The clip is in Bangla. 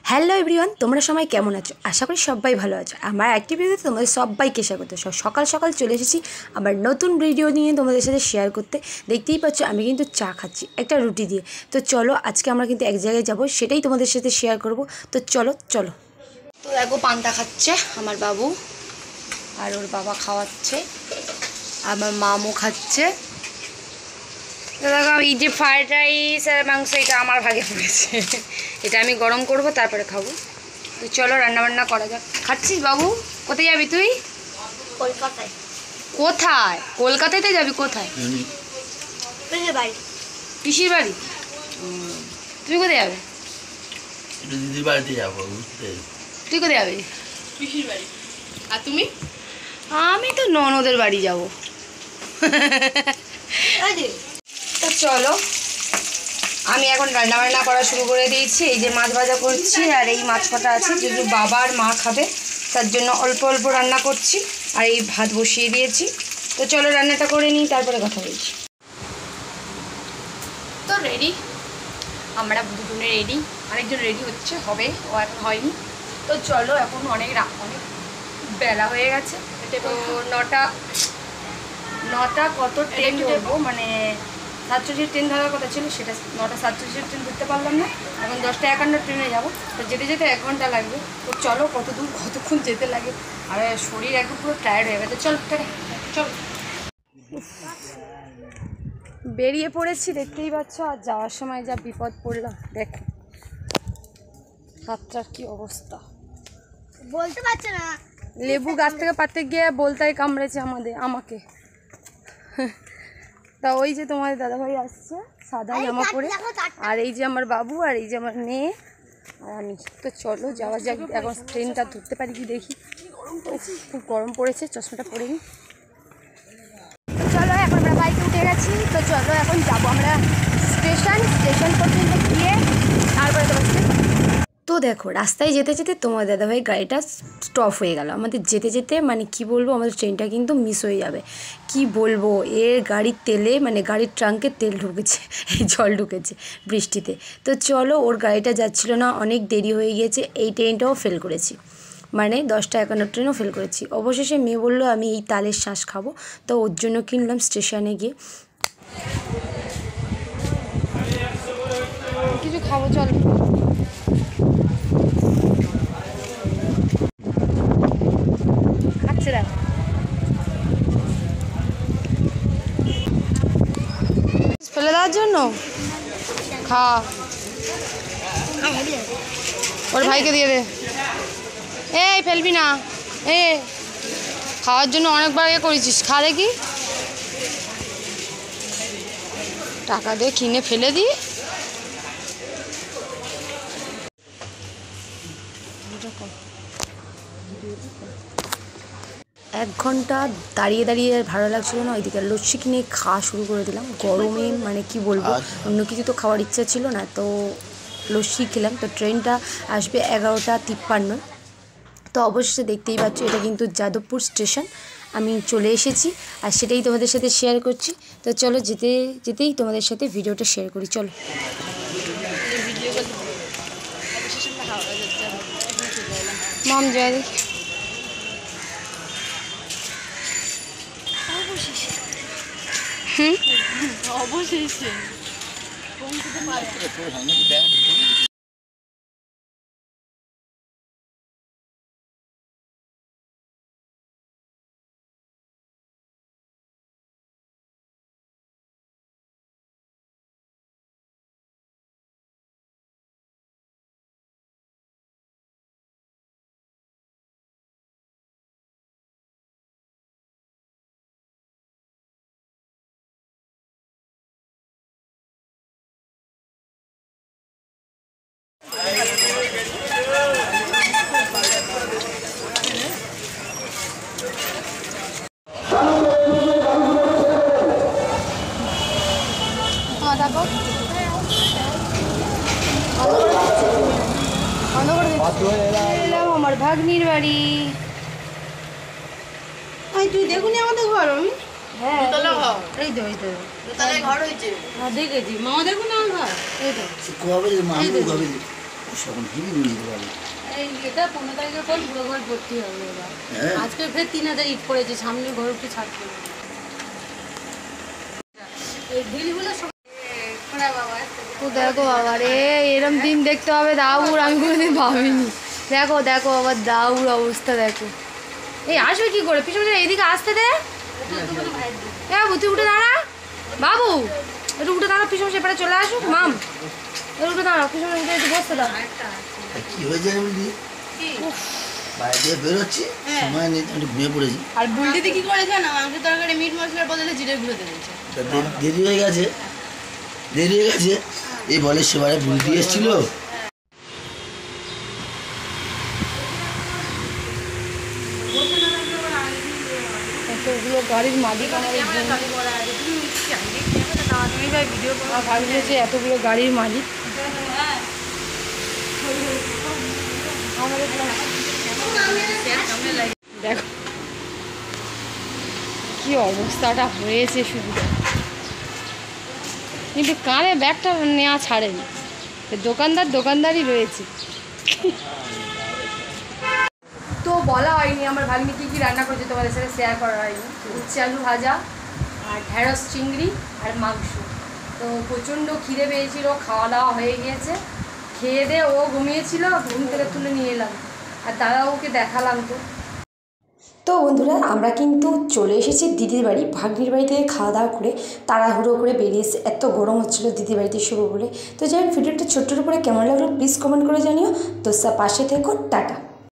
হ্যালো এভরিওয়ান, তোমরা সবাই কেমন আছো? আশা করি সবাই ভালো আছো। আমার একটি ভিডিওতে তোমাদের সবাইকে স্বাগত। সকাল সকাল চলে এসেছি আবার নতুন ভিডিও নিয়ে তোমাদের সাথে শেয়ার করতে। দেখতেই পাচ্ছ আমি কিন্তু চা খাচ্ছি একটা রুটি দিয়ে। তো চলো আজকে আমরা কিন্তু এক জায়গায় যাব, সেটাই তোমাদের সাথে শেয়ার করব। তো চলো চলো। তো দেখো পান্তা খাচ্ছে আমার বাবু, আর ওর বাবা খাওয়াচ্ছে, আমার মামু খাচ্ছে। তো দেখো এই যে ফ্রাইড রাইস আর মাংস, এটা আমার ভাগে পড়েছে। এটা আমি গরম করব তারপরে খাবো। তো চলো রান্নাবান্না করা যাক। খাচ্ছিস বাবু? কোথায় যাবি তুই? কলকাতায়। কোথায়? কলকাতাতে যাবি? কোথায়? পিসির বাড়ি। পিসির বাড়ি? তুমি কোথায় যাবে? দিদির বাড়িতে যাবো। তুই কোথায় যাবি? পিসির বাড়ি। আর তুমি? আমি তো ননদের বাড়ি যাবো। তো চলো আমি এখন রান্নাবান্না করা শুরু করে দিয়েছি। এই যে মাছ ভাজা করছি, আর এই মাছ কটা আছে যেহেতু বাবা আর মা খাবে তার জন্য অল্প অল্প রান্না করছি, আর এই ভাত বসিয়ে দিয়েছি। তো চলো রান্নাটা করে নিই, তারপরে কথা বলছি। তো রেডি, আমরা দুজনে রেডি, আরেকজন রেডি হচ্ছে, হবে, ও এখন হয়নি। তো চলো এখন অনেক বেলা হয়ে গেছে। তো নটা কত ট্রেন ধরবো, মানে 7:30 ট্রেন ধরার কথা ছিল, সেটা 9:47 ট্রেন ধরতে পারলাম না। এখন 10:51 ট্রেনে যাবো। তো যেতে যেতে 1 ঘন্টা লাগবে। তো চলো কতক্ষণ যেতে লাগে, আর শরীর একদম পুরো টায়ার্ড হয়ে গেছে। চলো চলো বেরিয়ে পড়েছি, দেখতেই পাচ্ছ। আর যাওয়ার সময় যা বিপদ পড়লাম, দেখো হাতটার কি অবস্থা। বলতে পারছে না। লেবু গাছ থেকে পাড়তে গিয়ে বলতাই কামড়েছে আমাকে। তা ওই যে তোমাদের দাদাভাই আসছে সাদা জামা পরে, আর এই যে আমার বাবু, আর এই যে আমার মেয়ে, আর আমি। তো চলো যাওয়া যাক। এখন ট্রেনটা ধরতে পারি কি দেখি। খুব গরম পড়েছে, চশমাটা পরে নিই। চলো এখন আমরা বাইকে উঠে গেছি। তো চলো এখন যাবো আমরা স্টেশন পর্যন্ত গিয়ে তারপরে তোমার। তো দেখো রাস্তায় যেতে যেতে তোমার দাদাভাই গাড়িটা স্টপ হয়ে গেল। আমাদের যেতে যেতে মানে কি বলবো, আমাদের ট্রেনটা কিন্তু মিস হয়ে যাবে। কি বলবো, এর গাড়ির তেলে মানে গাড়ির ট্রাঙ্কে তেল ঢুকেছে, এই জল ঢুকেছে বৃষ্টিতে। তো চলো, ওর গাড়িটা যাচ্ছিলো না, অনেক দেরি হয়ে গিয়েছে। এই ট্রেনটাও ফেল করেছি, মানে 10:51 ট্রেনও ফেল করেছি। অবশেষে মেয়ে বললো আমি এই তালের শ্বাস খাবো, তো ওর জন্য কিনলাম স্টেশনে গিয়ে কিছু খাবো। চলো ফেলে দেওয়ার জন্য খা, ওর ভাইকে দিয়ে দে। এই ফেলবি না, খাওয়ার জন্য অনেকবার করেছিস, খা দেখি। টাকা দিয়ে কিনে ফেলে দিই। এক ঘন্টা দাঁড়িয়ে দাঁড়িয়ে ভালো লাগছিলো না, ওইদিকে লস্যি কিনে খাওয়া শুরু করে দিলাম গরমে। মানে কি বলবো, অন্য কিছু তো খাওয়ার ইচ্ছা ছিল না, তো লস্যি খেলাম। তো ট্রেনটা আসবে 11:53। তো অবশ্যই দেখতেই পাচ্ছ এটা কিন্তু যাদবপুর স্টেশন। আমি চলে এসেছি আর সেটাই তোমাদের সাথে শেয়ার করছি। তো চলো যেতে যেতেই তোমাদের সাথে ভিডিওটা শেয়ার করি। চলো মাম জয় দেখি। অবশেষে আমার ভাগ্নির বাড়ি। তুই দেখুনি আমাদের ঘর? আমি হ্যাঁ এই তো ঘর হয়েছে। দেখেছি, মামা দেখুন আমার ঘর। এই তো সকল হিবি নিয়ে যেতে পারবে। এই এটা 15 তারিখের পর পুরো ঘর ভর্তি হবে এবার। হ্যাঁ আজকে ফের 3000 ইট পড়েছে, সামনে ঘর একটু ছাড়তে হবে। এই ঢিলগুলো সব ও দেখো বাবা রে, এরম দিন দেখতে হবে দাউর, আমি কোনোদিন ভাবিনি। দেখো দেখো বাবা দাউর অবস্থা দেখো। এই আসবে কি করে, পিছনে এইদিকে আসতে দে। হ্যাঁ তুই উঠে দাঁড়া বাবু, একটু উঠে দাঁড়া, পিছনে সেপারে চলে আসুক। মাম একটু উঠে দাঁড়া, পিছনে উঠে একটু বসতে দাও। কি হয়েছে বলছি, বাইরে দিয়ে বেরোচ্ছি সময় নেই, একটু ঘুমিয়ে পড়েছি। আর বুলটিতে কি করেছে না, মাংসের তরকারি মিট মশলার বদলে জিরে গুঁড়ো দিয়েছে। তা দেরি হয়ে গেছে, দেরি হয়ে গেছে। এই বলে সেবারে বুলটি এসেছিল, এতগুলো গাড়ির মালিক আমাদের ভাবি যে এতগুলো গাড়ির মালিক দেখো কি অবস্থাটা হয়েছে শুধু। কিন্তু কানে ব্যাগটা নেওয়া ছাড়েনি, দোকানদারই রয়েছে। তো বলা হয়নি আমার ভাগ্নি কী কী রান্না করেছে, তোমাদের সাথে শেয়ার করা হয়নি। উচ্ছে আলু ভাজা আর ঢেঁড়স চিংড়ি আর মাংস। তো প্রচণ্ড খিদে পেয়েছিল, খাওয়া দাওয়া হয়ে গিয়েছে, খেয়ে দিয়ে ও ঘুমিয়েছিল, ঘুম থেকে তুলে নিয়ে এলাম আর দাদা ওকে দেখালাম। তো বন্ধুরা আমরা কিন্তু চলে এসেছি দিদির বাড়ি, ভাগ্নির বাড়ি থেকে খাওয়া দাওয়া করে তাড়াহুড়ো করে বেরিয়েছে, এত গরম হচ্ছিলো দিদির বাড়িতে শুভ বলে। তো যাই হোক ভিডিওটা ছোট্টোর উপরে কেমন লাগলো প্লিজ কমেন্ট করে জানিও। তো পাশে থেকো, টাটা।